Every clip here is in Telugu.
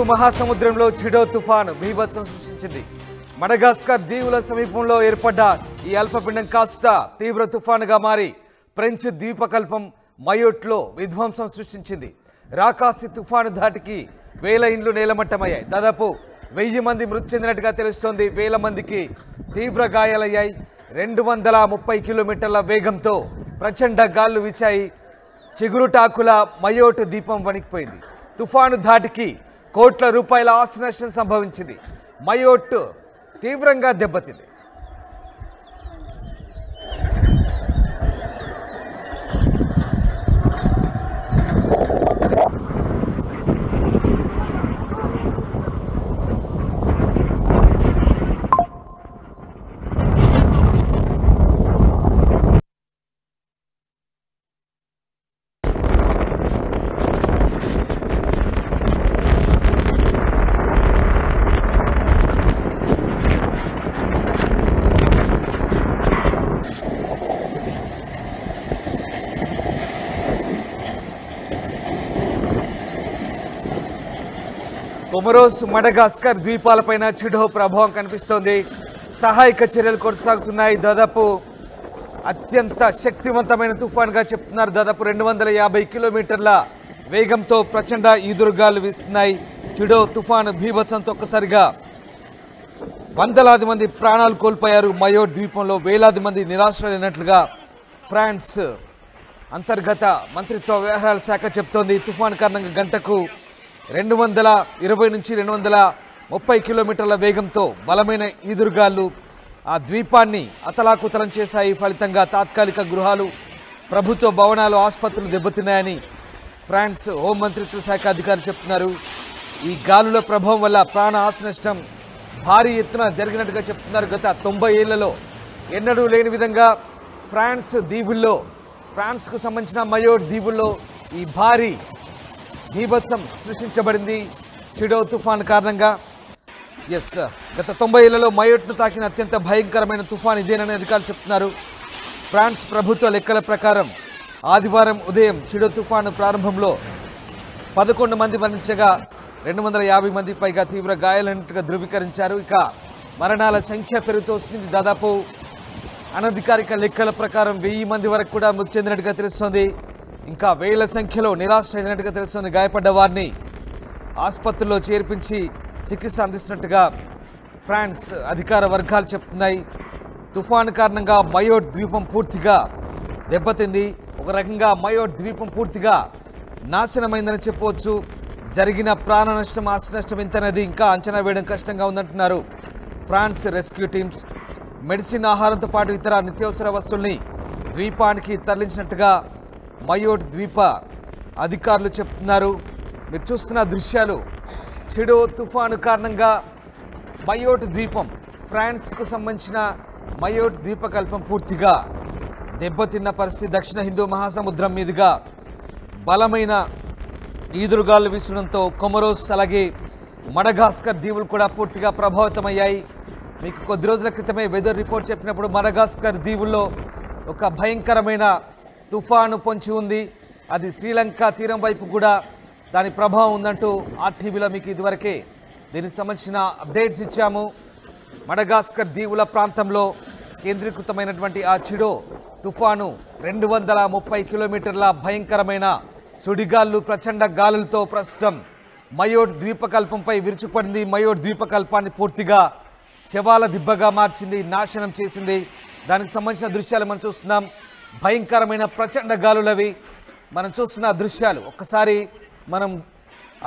మహాసముద్రంలో చిడో తుఫాను బీభత్సం సృష్టించింది. మడగాస్కర్ దీవుల సమీపంలో ఏర్పడ్డ ఈ అల్పపీడనం కాస్త తీవ్ర తుఫానుగా మారి ఫ్రెంచ్ ద్వీపకల్పం మయోట్లో విధ్వంసం సృష్టించింది. రాకాసి తుఫాను ధాటికి వేల ఇండ్లు నేలమట్టమయ్యాయి. దాదాపు 1000 మంది మృతి చెందినట్టుగా తెలుస్తోంది. వేల మందికి తీవ్ర గాయాలయ్యాయి. 230 కిలోమీటర్ల వేగంతో ప్రచండ గాలులు వీచాయి. చిగురుటాకుల మయోట్ ద్వీపం వణికిపోయింది. తుఫాను ధాటికి కోట్ల రూపాయల ఆస్తి నష్టం సంభవించింది. మయోట్ తీవ్రంగా దెబ్బతింది. కొమరోస్, మడగాస్కర్ ద్వీపాలపైన చిడో ప్రభావం కనిపిస్తోంది. సహాయక చర్యలు కొనసాగుతున్నాయి. దాదాపు అత్యంత శక్తివంతమైన తుఫాన్గా చెప్తున్నారు. దాదాపు 250 కిలోమీటర్ల వేగంతో ప్రచండ ఈదురుగాలు వీస్తున్నాయి. చిడో తుఫాను బీభత్సంతో ఒక్కసారిగా వందలాది మంది ప్రాణాలు కోల్పోయారు. మయోట్ ద్వీపంలో వేలాది మంది నిరాశ్రయులైనట్లుగా ఫ్రాన్స్ అంతర్గత మంత్రిత్వ వ్యవహారాల శాఖ చెప్తోంది. తుఫాను కారణంగా గంటకు 220 నుంచి 230 కిలోమీటర్ల వేగంతో బలమైన ఈదురుగాలు ఆ ద్వీపాన్ని అతలాకుతలం చేశాయి. ఫలితంగా తాత్కాలిక గృహాలు, ప్రభుత్వ భవనాలు, ఆసుపత్రులు దెబ్బతిన్నాయని ఫ్రాన్స్ హోం మంత్రిత్వ శాఖ అధికారులు చెప్తున్నారు. ఈ గాలుల ప్రభావం వల్ల ప్రాణ ఆస్తి నష్టం భారీ ఎత్తున జరిగినట్టుగా చెప్తున్నారు. గత 90 ఏళ్లలో ఎన్నడూ లేని విధంగా ఫ్రాన్స్కు సంబంధించిన మయోట్ దీవుల్లో ఈ భారీ బీభత్సం సృష్టించబడింది చిడో తుఫాన్ కారణంగా. గత 90 ఏళ్లలో మయోట్ను తాకిన అత్యంత భయంకరమైన తుఫాన్ ఇదేనని అధికారులు చెప్తున్నారు. ఫ్రాన్స్ ప్రభుత్వ లెక్కల ప్రకారం ఆదివారం ఉదయం చిడో తుఫాను ప్రారంభంలో 11 మంది మరణించగా 250 మంది పైగా తీవ్ర గాయాలైనట్టుగా ధృవీకరించారు. ఇక మరణాల సంఖ్య పెరుగుతూ వస్తుంది. దాదాపు అనధికారిక లెక్కల ప్రకారం 1000 మంది వరకు కూడా మృతి చెందినట్టుగా తెలుస్తోంది. ఇంకా వేల సంఖ్యలో నిరాశ్రయులైనట్టుగా తెలుస్తుంది. గాయపడ్డ వారిని ఆసుపత్రుల్లో చేర్పించి చికిత్స అందిస్తున్నట్టుగా ఫ్రాన్స్ అధికార వర్గాలు చెప్తున్నాయి. తుఫాను కారణంగా మయోట్ ద్వీపం పూర్తిగా దెబ్బతింది. ఒక రకంగా మయోట్ ద్వీపం పూర్తిగా నాశనమైందని చెప్పవచ్చు. జరిగిన ప్రాణ నష్టం, ఆస్తి నష్టం ఎంతనేది ఇంకా అంచనా వేయడం కష్టంగా ఉందంటున్నారు ఫ్రాన్స్ రెస్క్యూ టీమ్స్. మెడిసిన్, ఆహారంతో పాటు ఇతర నిత్యావసర వస్తువుల్ని ద్వీపానికి తరలించినట్టుగా మయోట్ ద్వీప అధికారులు చెప్తున్నారు. మీరు చూస్తున్న దృశ్యాలు చిడో తుఫాను కారణంగా మయోట్ ద్వీపం, ఫ్రాన్స్కు సంబంధించిన మయోట్ ద్వీపకల్పం పూర్తిగా దెబ్బతిన్న పరిస్థితి. దక్షిణ హిందూ మహాసముద్రం మీదుగా బలమైన ఈదురుగాలు వీసడంతో కొమరోస్ అలాగే మడగాస్కర్ దీవులు కూడా పూర్తిగా ప్రభావితమయ్యాయి. మీకు కొద్ది రోజుల క్రితమే వెదర్ రిపోర్ట్ చెప్పినప్పుడు మడగాస్కర్ దీవుల్లో ఒక భయంకరమైన తుఫాను పొంచి ఉంది. అది శ్రీలంక తీరం వైపు కూడా దాని ప్రభావం ఉందంటూ ఆర్టీవీలో మీకు ఇదివరకే దీనికి సంబంధించిన అప్డేట్స్ ఇచ్చాము. మడగాస్కర్ దీవుల ప్రాంతంలో కేంద్రీకృతమైనటువంటి ఆ చిడో తుఫాను 230 కిలోమీటర్ల భయంకరమైన సుడిగాళ్ళు, ప్రచండ గాలులతో ప్రస్తుతం మయోట్ ద్వీపకల్పంపై విరుచుపడింది. మయోట్ ద్వీపకల్పాన్ని పూర్తిగా శవాల దిబ్బగా మార్చింది, నాశనం చేసింది. దానికి సంబంధించిన దృశ్యాలు మనం చూస్తున్నాం. భయంకరమైన ప్రచండ గాలులవి మనం చూస్తున్న దృశ్యాలు. ఒక్కసారి మనం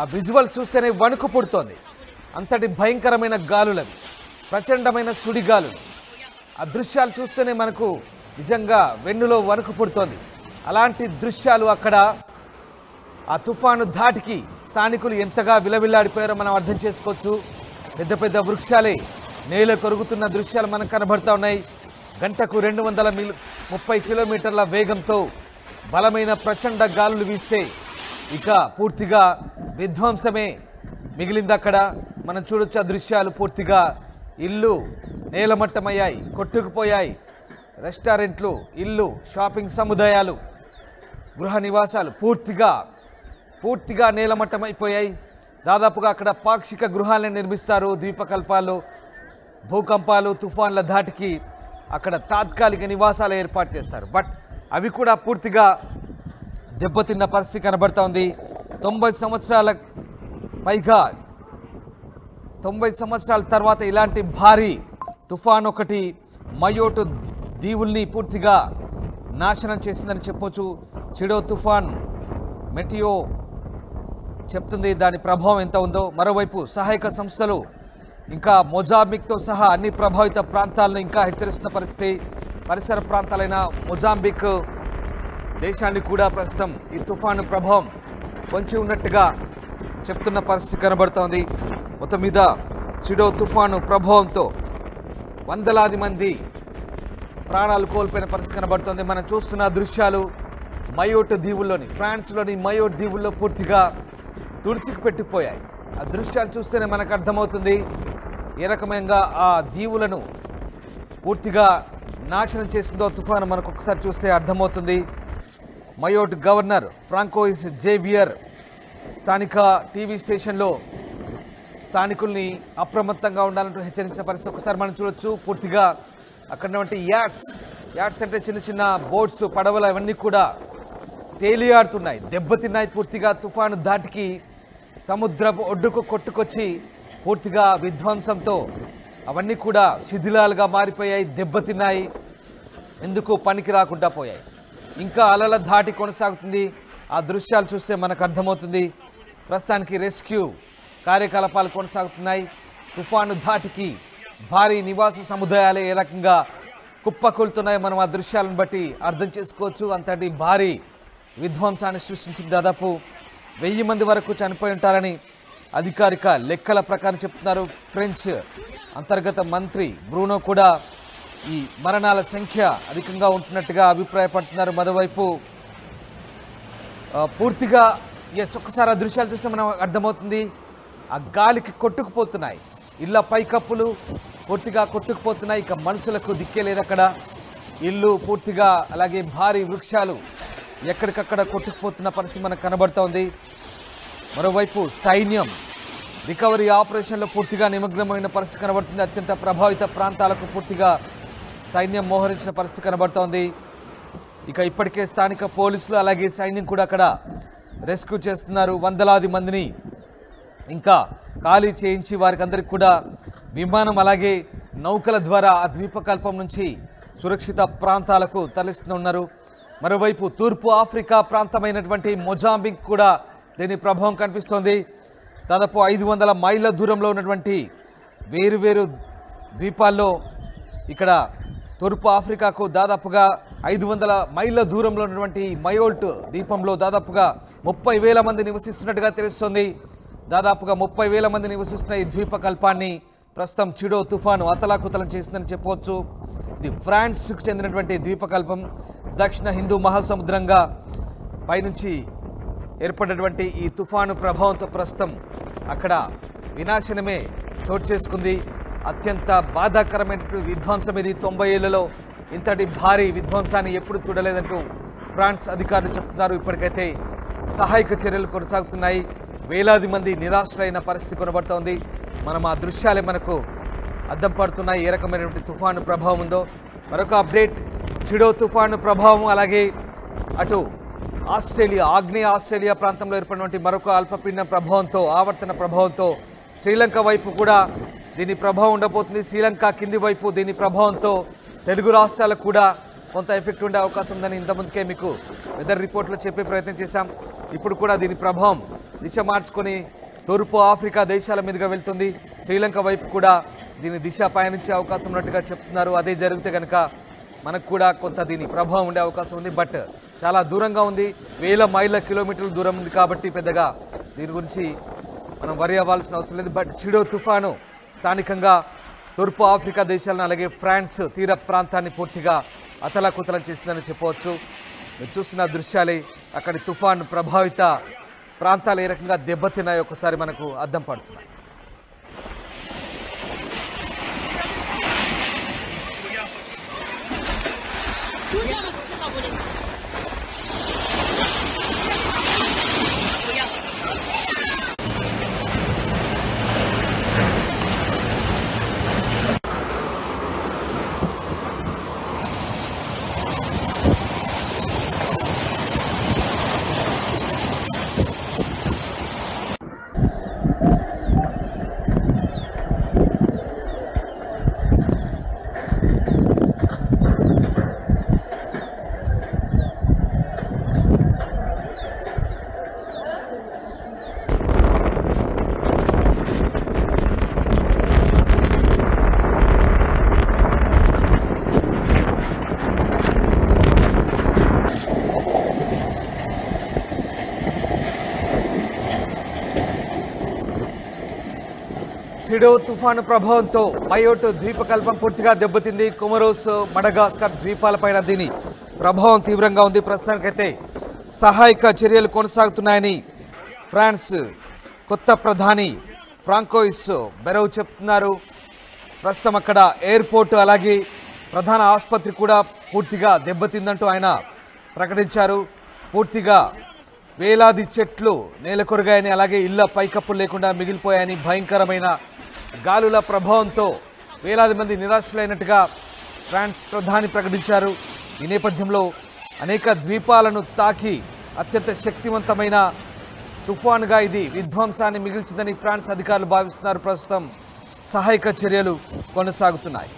ఆ విజువల్ చూస్తేనే వణుకు పుడుతోంది. అంతటి భయంకరమైన గాలులవి, ప్రచండమైన సుడిగాలు. ఆ దృశ్యాలు చూస్తేనే మనకు నిజంగా వెన్నులో వణుకు పుడుతోంది. అలాంటి దృశ్యాలు అక్కడ ఆ తుఫాను ధాటికి స్థానికులు ఎంతగా విలవిల్లాడిపోయారో మనం అర్థం చేసుకోవచ్చు. పెద్ద పెద్ద వృక్షాలే నేల కొరుగుతున్న దృశ్యాలు మనకు కనబడుతూ ఉన్నాయి. గంటకు 230 కిలోమీటర్ల వేగంతో బలమైన ప్రచండ గాలులు వీస్తే ఇక పూర్తిగా విధ్వంసమే మిగిలింది. అక్కడ మనం చూడొచ్చు ఆ దృశ్యాలు. పూర్తిగా ఇల్లు నేలమట్టమయ్యాయి, కొట్టుకుపోయాయి. రెస్టారెంట్లు, ఇల్లు, షాపింగ్ సముదాయాలు, గృహ నివాసాలు పూర్తిగా నేలమట్టమైపోయాయి. దాదాపుగా అక్కడ పాక్షిక గృహాలను నిర్మిస్తారు. ద్వీపకల్పాలు, భూకంపాలు, తుఫాన్ల ధాటికి అక్కడ తాత్కాలిక నివాసాలు ఏర్పాటు చేస్తారు. బట్ అవి కూడా పూర్తిగా దెబ్బతిన్న పరిస్థితి కనబడుతోంది. 90 సంవత్సరాల పైగా 90 సంవత్సరాల తర్వాత ఇలాంటి భారీ తుఫాన్ ఒకటి మయోట్ దీవుల్ని పూర్తిగా నాశనం చేసిందని చెప్పొచ్చు. చిడో తుఫాన్ మెటియో చెప్తుంది దాని ప్రభావం ఎంత ఉందో. మరోవైపు సహాయక సంస్థలు ఇంకా మొజాంబిక్తో సహా అన్ని ప్రభావిత ప్రాంతాలను ఇంకా హెచ్చరిస్తున్న పరిస్థితి. పరిసర ప్రాంతాలైన మొజాంబిక్ దేశాన్ని కూడా ప్రస్తుతం ఈ తుఫాను ప్రభావం పొంచి ఉన్నట్టుగా చెప్తున్న పరిస్థితి కనబడుతోంది. మొత్తం మీద చిడో తుఫాను ప్రభావంతో వందలాది మంది ప్రాణాలు కోల్పోయిన పరిస్థితి కనబడుతోంది. మనం చూస్తున్న దృశ్యాలు మయోట్ దీవుల్లోని, ఫ్రాన్స్లోని మయోట్ దీవుల్లో పూర్తిగా తుడిచికి పెట్టిపోయాయి. ఆ దృశ్యాలు చూస్తేనే మనకు అర్థమవుతుంది ఏ రకమైన ఆ దీవులను పూర్తిగా నాశనం చేసిందో తుఫాను. మనకు ఒకసారి చూస్తే అర్థమవుతుంది. మయోట్ గవర్నర్ ఫ్రాంకోయిస్ జేవియర్ స్థానిక టీవీ స్టేషన్లో స్థానికుల్ని అప్రమత్తంగా ఉండాలంటూ హెచ్చరించిన పరిస్థితి ఒకసారి మనం చూడొచ్చు. పూర్తిగా అక్కడ ఉన్నటువంటి యాడ్స్ అంటే చిన్న చిన్న బోట్స్, పడవలు అవన్నీ కూడా తేలియాడుతున్నాయి, దెబ్బతిన్నాయి. పూర్తిగా తుఫాను ధాటికి సముద్రపు ఒడ్డుకు కొట్టుకొచ్చి పూర్తిగా విధ్వంసంతో అవన్నీ కూడా శిథిలాలుగా మారిపోయాయి, దెబ్బతిన్నాయి, ఎందుకు పనికి రాకుండా పోయాయి. ఇంకా అలల ధాటి కొనసాగుతుంది. ఆ దృశ్యాలు చూస్తే మనకు అర్థమవుతుంది. ప్రస్తుతానికి రెస్క్యూ కార్యకలాపాలు కొనసాగుతున్నాయి. తుఫాను ధాటికి భారీ నివాస సముదాయాలు ఏ రకంగా కుప్పకూలుతున్నాయి మనం ఆ దృశ్యాలను బట్టి అర్థం చేసుకోవచ్చు. అంతటి భారీ విధ్వంసాన్ని సృష్టించింది. దాదాపు 1000 మంది వరకు చనిపోయి ఉంటారని అధికారిక లెక్కల ప్రకారం చెప్తున్నారు. ఫ్రెంచ్ అంతర్గత మంత్రి బ్రూనో కూడా ఈ మరణాల సంఖ్య అధికంగా ఉంటున్నట్టుగా అభిప్రాయపడుతున్నారు. మరోవైపు పూర్తిగా ఒక్కసారి ఆ దృశ్యాలు చూస్తే మనం అర్థమవుతుంది. ఆ గాలికి కొట్టుకుపోతున్నాయి ఇళ్ళ పైకప్పులు, పూర్తిగా కొట్టుకుపోతున్నాయి. ఇక మనుషులకు దిక్కే లేదు అక్కడ. ఇల్లు పూర్తిగా, అలాగే భారీ వృక్షాలు ఎక్కడికక్కడ కొట్టుకుపోతున్న పరిస్థితి మనకు కనబడుతోంది. మరోవైపు సైన్యం రికవరీ ఆపరేషన్లో పూర్తిగా నిమగ్నమైన పరిస్థితి కనబడుతుంది. అత్యంత ప్రభావిత ప్రాంతాలకు పూర్తిగా సైన్యం మోహరించిన పరిస్థితి కనబడుతోంది. ఇక ఇప్పటికే స్థానిక పోలీసులు అలాగే సైన్యం కూడా అక్కడ రెస్క్యూ చేస్తున్నారు. వందలాది మందిని ఇంకా ఖాళీ చేయించి వారికి అందరికి కూడా విమానం అలాగే నౌకల ద్వారా ఆ ద్వీపకల్పం నుంచి సురక్షిత ప్రాంతాలకు తరలిస్తున్నారు. మరోవైపు తూర్పు ఆఫ్రికా ప్రాంతమైనటువంటి మొజాంబిక్ కూడా దీని ప్రభావం కనిపిస్తోంది. దాదాపు 500 మైళ్ళ దూరంలో ఉన్నటువంటి వేరువేరు ద్వీపాల్లో ఇక్కడ తూర్పు ఆఫ్రికాకు దాదాపుగా 500 మైళ్ళ దూరంలో ఉన్నటువంటి మయోల్ట్ ద్వీపంలో దాదాపుగా 30,000 మంది నివసిస్తున్నట్టుగా తెలుస్తోంది. దాదాపుగా 30,000 మంది నివసిస్తున్న ఈ ద్వీపకల్పాన్ని ప్రస్తుతం చిడో తుఫాను అతలాకుతలం చేసిందని చెప్పవచ్చు. ఇది ఫ్రాన్స్కు చెందినటువంటి ద్వీపకల్పం. దక్షిణ హిందూ మహాసముద్రంగా పైనుంచి ఏర్పడినటువంటి ఈ తుఫాను ప్రభావంతో ప్రస్తుతం అక్కడ వినాశనమే చోటు చేసుకుంది. అత్యంత బాధాకరమైనటువంటి విధ్వంసం ఇది. 90 ఏళ్లలో ఇంతటి భారీ విధ్వంసాన్ని ఎప్పుడు చూడలేదంటూ ఫ్రాన్స్ అధికారులు చెప్తున్నారు. ఇప్పటికైతే సహాయక చర్యలు కొనసాగుతున్నాయి. వేలాది మంది నిరాశ్రయైన పరిస్థితి కనబడుతోంది. మనం ఆ దృశ్యాలే మనకు అద్దం పడుతున్నాయి ఏ రకమైనటువంటి తుఫాను ప్రభావం ఉందో. మరొక అప్డేట్, చిడో తుఫాను ప్రభావం అలాగే అటు ఆస్ట్రేలియా, ఆగ్నేయ ఆస్ట్రేలియా ప్రాంతంలో ఏర్పడినటువంటి మరొక అల్పపీడన ప్రభావంతో, ఆవర్తన ప్రభావంతో శ్రీలంక వైపు కూడా దీని ప్రభావం ఉండబోతుంది. శ్రీలంక కింది వైపు దీని ప్రభావంతో తెలుగు రాష్ట్రాలకు కూడా కొంత ఎఫెక్ట్ ఉండే అవకాశం ఉందని ఇంతకుముందుకే మీకు వెదర్ రిపోర్ట్లో చెప్పే ప్రయత్నం చేశాం. ఇప్పుడు కూడా దీని ప్రభావం దిశ మార్చుకొని తూర్పు ఆఫ్రికా దేశాల మీదుగా వెళ్తుంది. శ్రీలంక వైపు కూడా దీని దిశ పయనించే అవకాశం ఉన్నట్టుగా చెప్తున్నారు. అదే జరిగితే కనుక మనకు కూడా కొంత దీని ప్రభావం ఉండే అవకాశం ఉంది. బట్ చాలా దూరంగా ఉంది, 1000 మైళ్ళ కిలోమీటర్ల దూరం ఉంది కాబట్టి పెద్దగా దీని గురించి మనం వరి అవ్వాల్సిన అవసరం లేదు. బట్ చిడో తుఫాను స్థానికంగా తూర్పు ఆఫ్రికా దేశాలను అలాగే ఫ్రాన్స్ తీర ప్రాంతాన్ని పూర్తిగా అతలాకుతలం చేసిందని చెప్పవచ్చు. మీరు చూస్తున్న దృశ్యాలే అక్కడి తుఫాను ప్రభావిత ప్రాంతాలు ఏ రకంగా దెబ్బతిన్నాయో ఒకసారి మనకు అద్దం పడుతున్నాయి. చిడో తుఫాను ప్రభావంతో మయోట్ ద్వీపకల్పం పూర్తిగా దెబ్బతింది. కొమరోస్, మడగాస్కర్ ద్వీపాలపైన దీని ప్రభావం తీవ్రంగా ఉంది. ప్రస్తుతానికైతే సహాయక చర్యలు కొనసాగుతున్నాయని ఫ్రాన్స్ కొత్త ప్రధాని ఫ్రాంకోయిస్ బెరౌ చెప్తున్నారు. ప్రస్తుతం అక్కడ ఎయిర్పోర్ట్ అలాగే ప్రధాన ఆసుపత్రి కూడా పూర్తిగా దెబ్బతిందంటూ ఆయన ప్రకటించారు. పూర్తిగా వేలాది చెట్లు నేలకొరిగాయని, అలాగే ఇళ్ల పైకప్పులు లేకుండా మిగిలిపోయాయని, భయంకరమైన గాలుల ప్రభావంతో వేలాది మంది నిరాశ్రులైనట్టుగా ఫ్రాన్స్ ప్రధాని ప్రకటించారు. ఈ నేపథ్యంలో అనేక ద్వీపాలను తాకి అత్యంత శక్తివంతమైన తుఫానుగా ఇది విధ్వంసాన్ని మిగిల్చిందని ఫ్రాన్స్ అధికారులు భావిస్తున్నారు. ప్రస్తుతం సహాయక చర్యలు కొనసాగుతున్నాయి.